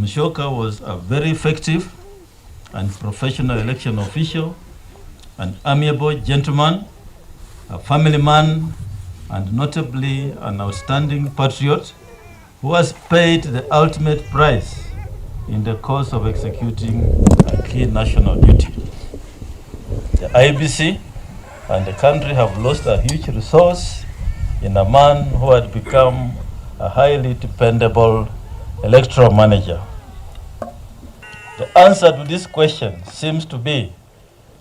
Musyoka was a very effective and professional election official, an amiable gentleman, a family man, and notably an outstanding patriot who has paid the ultimate price in the course of executing a key national duty. The IEBC and the country have lost a huge resource in a man who had become a highly dependable electoral manager. The answer to this question seems to be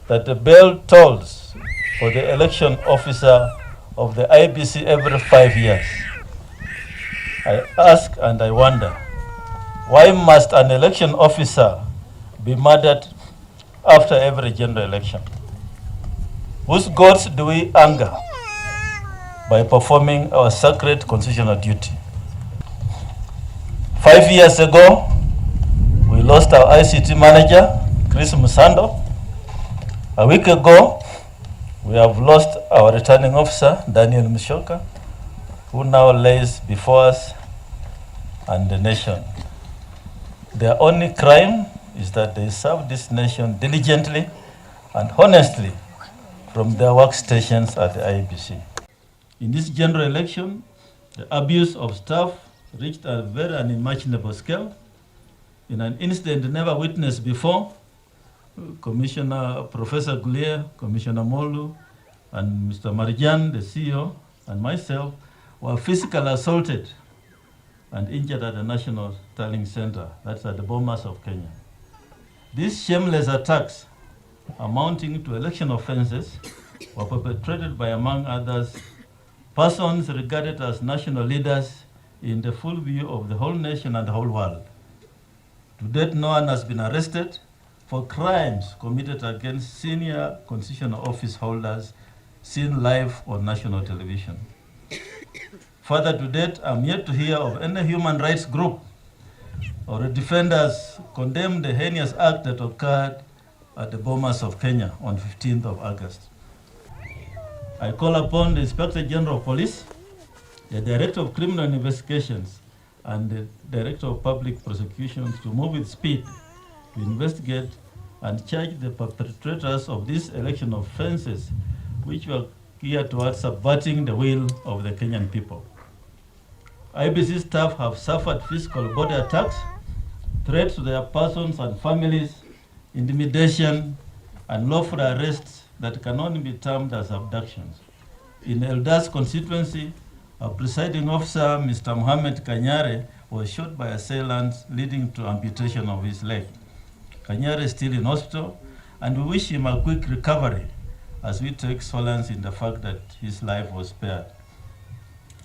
that the bell tolls for the election officer of the IEBC every 5 years. I ask and I wonder, why must an election officer be murdered after every general election? Whose gods do we anger by performing our sacred constitutional duty? 5 years ago, we lost our ICT manager, Chris Musando. A week ago, we have lost our returning officer, Daniel Musyoka, who now lays before us and the nation. Their only crime is that they serve this nation diligently and honestly from their workstations at the IEBC. In this general election, the abuse of staff reached a very unimaginable scale. In an incident never witnessed before, Commissioner Professor Gulier, Commissioner Molu, and Mr. Marijan, the CEO, and myself were physically assaulted and injured at the National Sterling Center, that's at the Bomas of Kenya. These shameless attacks, amounting to election offenses, were perpetrated by, among others, persons regarded as national leaders in the full view of the whole nation and the whole world. To date, no one has been arrested for crimes committed against senior constitutional office holders seen live on national television. Further to date, I'm yet to hear of any human rights group or defenders condemn the heinous act that occurred at the Bomas of Kenya on 15th of August. I call upon the Inspector General of Police, the Director of Criminal Investigations, and the Director of Public Prosecutions to move with speed to investigate and charge the perpetrators of these election offenses, which were geared towards subverting the will of the Kenyan people. IEBC staff have suffered physical body attacks, threats to their persons and families, intimidation, and lawful arrests that can only be termed as abductions. In Eldas constituency, a presiding officer, Mr. Mohammed Kanyare, was shot by assailants, leading to amputation of his leg. Kanyare is still in hospital, and we wish him a quick recovery as we take solace in the fact that his life was spared.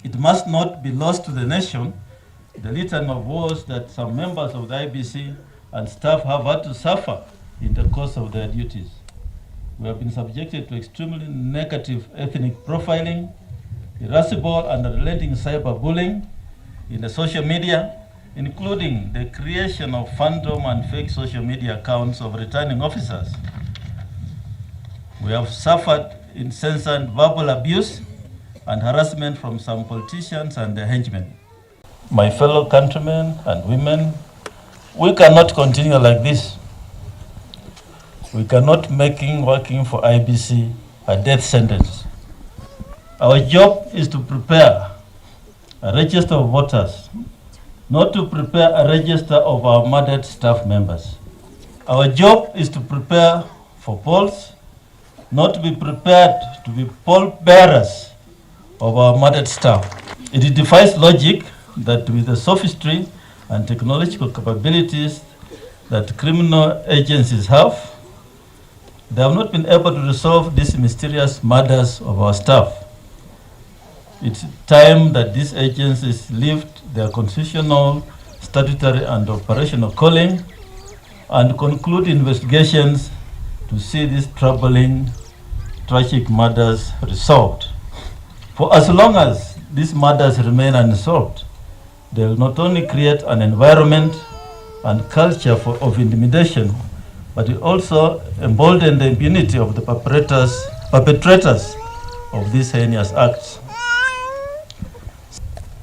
It must not be lost to the nation the litany of woes that some members of the IEBC and staff have had to suffer in the course of their duties. We have been subjected to extremely negative ethnic profiling, irascible and unrelenting cyberbullying in the social media, including the creation of phantom and fake social media accounts of returning officers. We have suffered incessant verbal abuse and harassment from some politicians and their henchmen. My fellow countrymen and women, we cannot continue like this. We cannot make working for IEBC a death sentence. Our job is to prepare a register of voters, not to prepare a register of our murdered staff members. Our job is to prepare for polls, not to be prepared to be poll bearers of our murdered staff. It defies logic that with the sophistry and technological capabilities that criminal agencies have, they have not been able to resolve these mysterious murders of our staff. It's time that these agencies lift their constitutional, statutory, and operational calling and conclude investigations to see these troubling, tragic murders resolved. For as long as these murders remain unsolved, they will not only create an environment and culture of intimidation, but it also embolden the impunity of the perpetrators of these heinous acts.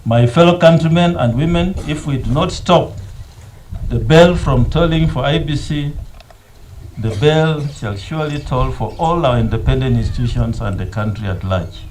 My fellow countrymen and women, if we do not stop the bell from tolling for IEBC, the bell shall surely toll for all our independent institutions and the country at large.